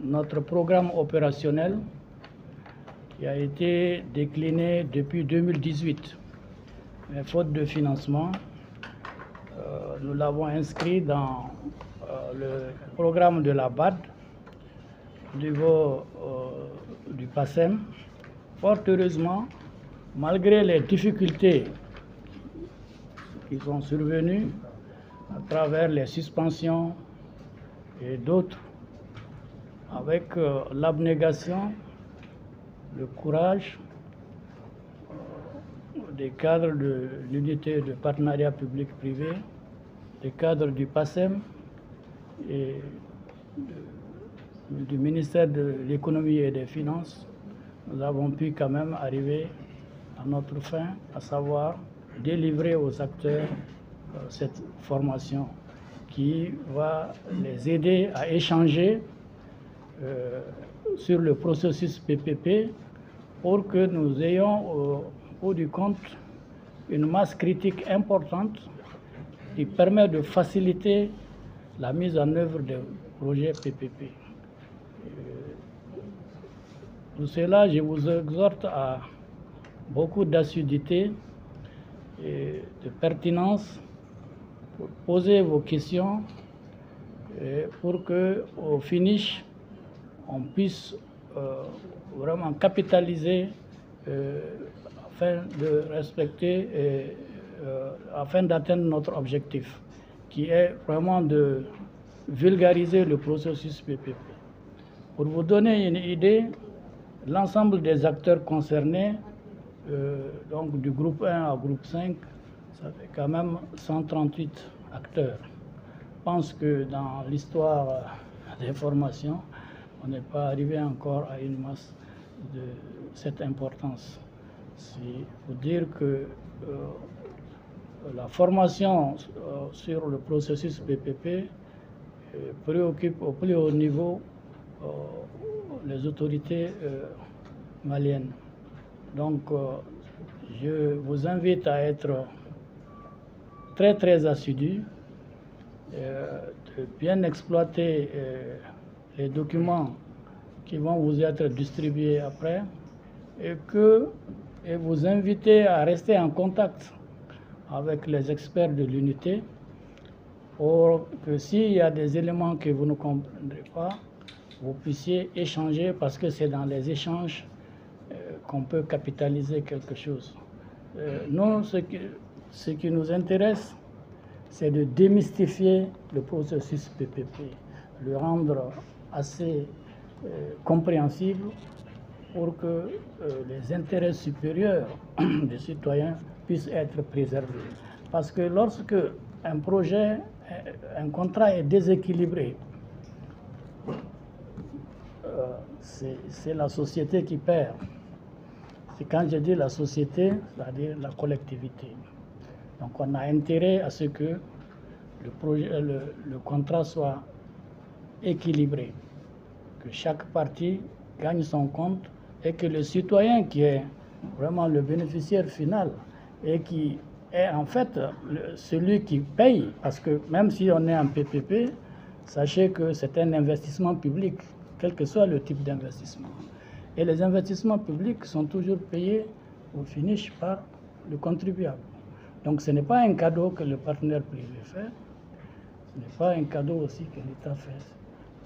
notre programme opérationnel qui a été décliné depuis 2018. Mais faute de financement, nous l'avons inscrit dans le programme de la BAD au niveau du PACEM. Fort heureusement, malgré les difficultés qui sont survenues à travers les suspensions et d'autres, avec l'abnégation, le courage des cadres de l'unité de partenariat public-privé, des cadres du PACEM et du ministère de l'économie et des finances, nous avons pu quand même arriver à notre fin, à savoir délivrer aux acteurs cette formation qui va les aider à échanger sur le processus PPP pour que nous ayons au bout du compte une masse critique importante qui permet de faciliter la mise en œuvre des projets PPP. Pour cela, je vous exhorte à beaucoup d'assiduité et de pertinence pour poser vos questions et pour qu'au finish, on puisse vraiment capitaliser afin de respecter et afin d'atteindre notre objectif, qui est vraiment de vulgariser le processus PPP. Pour vous donner une idée, l'ensemble des acteurs concernés, donc du groupe 1 à groupe 5, ça fait quand même 138 acteurs. Je pense que dans l'histoire des formations, on n'est pas arrivé encore à une masse de cette importance. C'est pour dire que la formation sur le processus PPP préoccupe au plus haut niveau les autorités maliennes. Donc, je vous invite à être très assidus, de bien exploiter les documents qui vont vous être distribués après et vous inviter à rester en contact avec les experts de l'unité pour que s'il y a des éléments que vous ne comprendrez pas, vous puissiez échanger parce que c'est dans les échanges qu'on peut capitaliser quelque chose. Nous, ce qui nous intéresse, c'est de démystifier le processus PPP, le rendre assez compréhensible pour que les intérêts supérieurs des citoyens puissent être préservés. Parce que lorsque un projet, un contrat est déséquilibré, c'est la société qui perd. C'est quand je dis la société, c'est-à-dire la collectivité. Donc on a intérêt à ce que le contrat soit équilibré, que chaque partie gagne son compte et que le citoyen qui est vraiment le bénéficiaire final et qui est en fait celui qui paye, parce que même si on est en PPP, sachez que c'est un investissement public, quel que soit le type d'investissement. Et les investissements publics sont toujours payés au finish par le contribuable. Donc ce n'est pas un cadeau que le partenaire privé fait, ce n'est pas un cadeau aussi que l'État fait.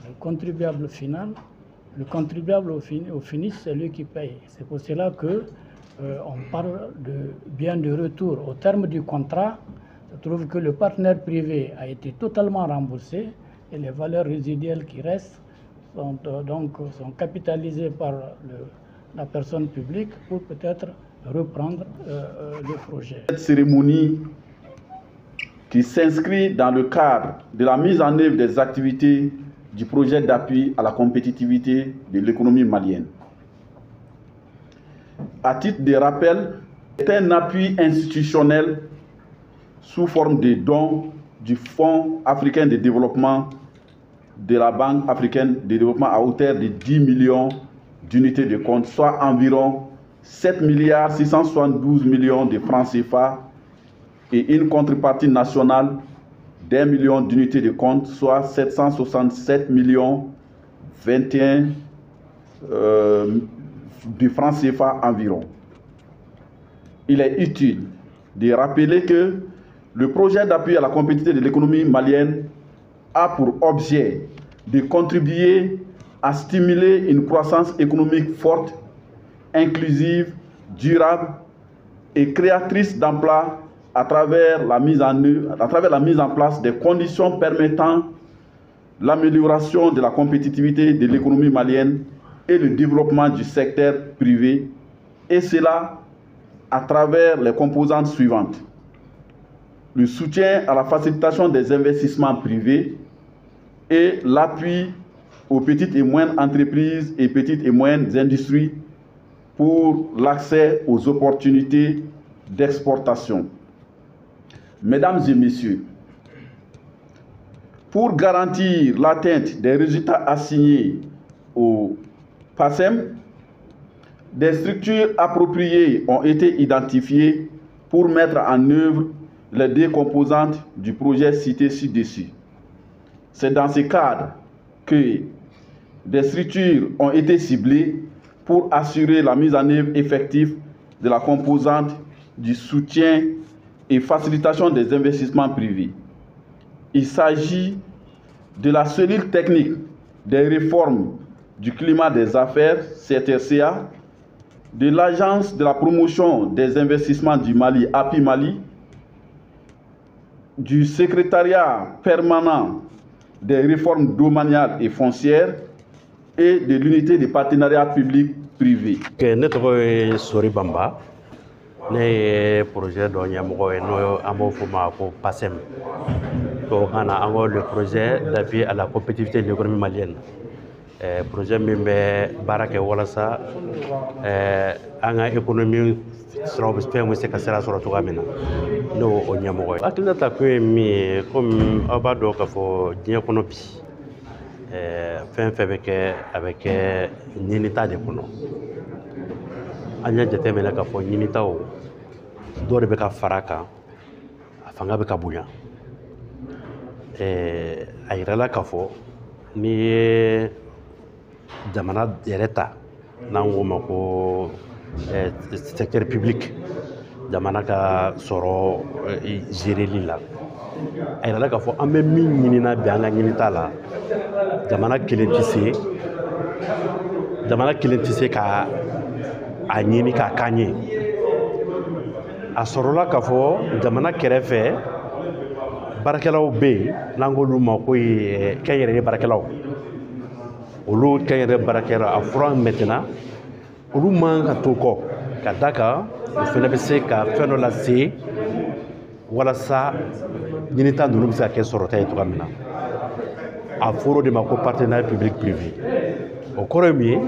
Le contribuable final, le contribuable au finish, c'est lui qui paye. C'est pour cela que on parle de bien de retour. Au terme du contrat, je trouve que le partenaire privé a été totalement remboursé et les valeurs résiduelles qui restent sont capitalisées par la personne publique pour peut-être reprendre le projet. Cette cérémonie qui s'inscrit dans le cadre de la mise en œuvre des activités du projet d'appui à la compétitivité de l'économie malienne. À titre de rappel, c'est un appui institutionnel sous forme de dons du Fonds africain de développement de la Banque africaine de développement à hauteur de 10 millions d'unités de compte, soit environ 7 milliards 672 millions de francs CFA et une contrepartie nationale d'1 million d'unités de compte, soit 767 millions 21 de francs CFA environ. Il est utile de rappeler que le projet d'appui à la compétitivité de l'économie malienne a pour objet de contribuer à stimuler une croissance économique forte, inclusive, durable et créatrice d'emplois à travers la mise en place des conditions permettant l'amélioration de la compétitivité de l'économie malienne et le développement du secteur privé, et cela à travers les composantes suivantes. Le soutien à la facilitation des investissements privés et l'appui aux petites et moyennes entreprises et petites et moyennes industries pour l'accès aux opportunités d'exportation. Mesdames et messieurs, pour garantir l'atteinte des résultats assignés au PASEM, des structures appropriées ont été identifiées pour mettre en œuvre les deux composantes du projet cité ci-dessus. C'est dans ce cadre que des structures ont été ciblées pour assurer la mise en œuvre effective de la composante du soutien et facilitation des investissements privés. Il s'agit de la cellule technique des réformes du climat des affaires, CTRCA, de l'Agence de la promotion des investissements du Mali, API Mali, du secrétariat permanent des réformes domaniales et foncières et de l'unité de partenariat public-privé. Notre Sori Bamba, le projet dont il y a un PASEM, le projet d'appui à la compétitivité de l'économie malienne. Le projet Mimbe Barake Walasa, une économie sera se cassera sur tout gamina. Nous, on y a mort. Akina takwe mi comme abado kafo diakonopi. Fin fait avec ninita de kono. Anya jete mena kafo ninita o. Dore beka faraka. Afanga beka bunya. Ayrala kafo ni jamana dereta nango mako secteur public jamana ka soro gérer lila ay la ka fo amé min ñinina bi anga ñinita la jamana kelentissé ka a ñini ka kañé a soro la ka fo jamana kerefe barakelaw be nangolu mako kayere barakelaw olu kayere barakelaw a fran maintenant olu man ka to ko ka daka o fana bɛ se ka fɛn dɔ lase walasa ɲinita ninnu bɛ se ka kɛ sɔrɔta ye cogoya min na a fɔra o de ma ko partenariat public privé o kɔrɔ ye min ye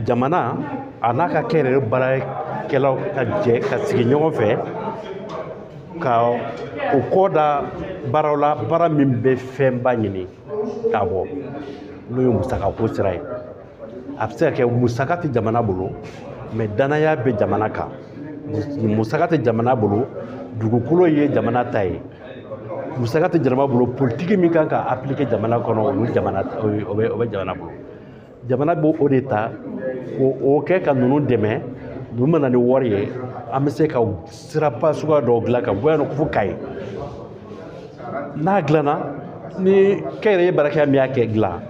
jamana a n'a ka kɛnyɛrɛye baarakɛlaw ka jɛ ka sigi ɲɔgɔn fɛ ka o kɔ da baaraw la baara min bɛ fɛnba ɲini k'a bɔ n'o ye musakako sira ye a bɛ se ka kɛ musaka tɛ jamana bolo mais danaya bɛ jamana kan musaka tɛ jamana bolo dugukolo ye jamana ta ye musaka tɛ jamana bolo politique min kan ka appliquer jamana kɔnɔ o bɛ jamana bolo jamana b'o o de ta o kɛ ka ninnu dɛmɛ ninnu mana ni wari ye an bɛ se ka siraba suguya dɔw dilan ka bɔ yan nɔ fo Kayi n'a dilanna ni kɛnyɛrɛye baarakɛla min y'a kɛ dilan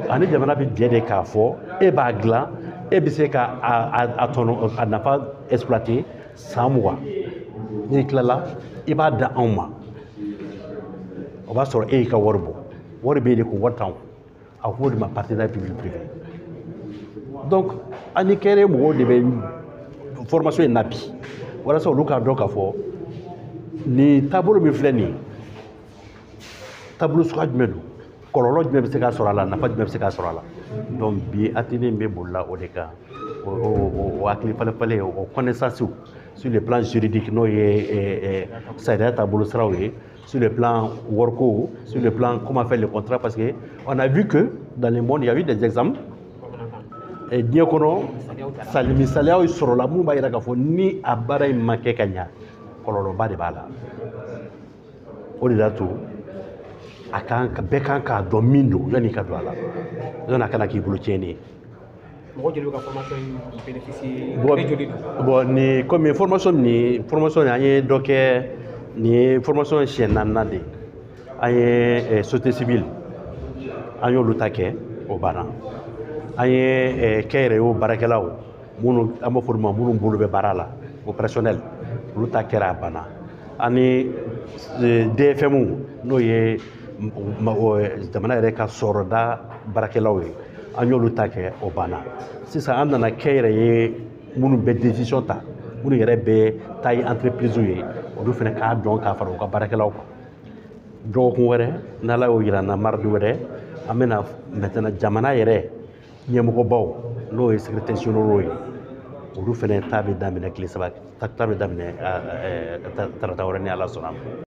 ani jamana bɛ jɛ de k'a fɔ e b'a dilan e bɛ se ka a nafa exploiter san 20 n'i tilala i b'a da anw ma o b'a sɔrɔ e y'i ka wari bɔ wari bɛ de ko wari t'anw a fɔ o de ma partenariat public privé donc ani kɛnyɛrɛye mɔgɔw de bɛ formation in na bi walasa olu k'a dɔn k'a fɔ nin taabolo min filɛ nin ye taabolo suguya jumɛn don kɔlɔlɔ jumɛn bɛ se k'a sɔrɔ a la nafa jumɛn bɛ se k'a sɔrɔ a la donc bi atelier bɛ bolila o de kan o hakili falen o connaissance sur le plan juridique n'o ye sariya taabolo siraw ye sur le plan wariko sur le plan comment faire le contrat parce que on a vu que dans le monde il y a eu des exemples diɲɛ kɔnɔ misaliyaw sɔrɔla minnu b'a jira k'a fɔ ni a baara in ma kɛ ka ɲa kɔlɔlɔba de b'a la o de y'a to bɛɛ kan k'a dɔn min don yanni i ka don a la yanni a kana k'i bolo tiɲɛni ye. mɔgɔ joli bɛ ka formation in bénéficier joli don? Bon ni comme formation ni an ye dɔ kɛ nin ye formation siɲɛ 4nan de ye an ye société civile an y'olu ta kɛ o banna an ye kɛnyɛrɛyew baarakɛlaw minnu an b'a fɔ olu ma minnu bolo bɛ baara la opérationnel olu ta kɛra a banna ani DFM n'o ye jamana yɛrɛ ka sɔrɔda baarakɛlaw ye an y'olu ta kɛ o banna sisan an nana kɛnyɛrɛye minnu bɛ décision ta minnu yɛrɛ bɛ taille entreprise ye olu fana k'a dɔn k'a fara u ka baarakɛlaw kan dɔgɔkun wɛrɛ n'Ala y'o yira an na mardi wɛrɛ an bɛna maintenant jamana yɛrɛ ɲɛmɔgɔbaw n'o ye secrétaire généraux ye olu fana ta bɛ daminɛ tile 3 ta bɛ daminɛ tarata wɛrɛ ni Ala sɔnna a ma.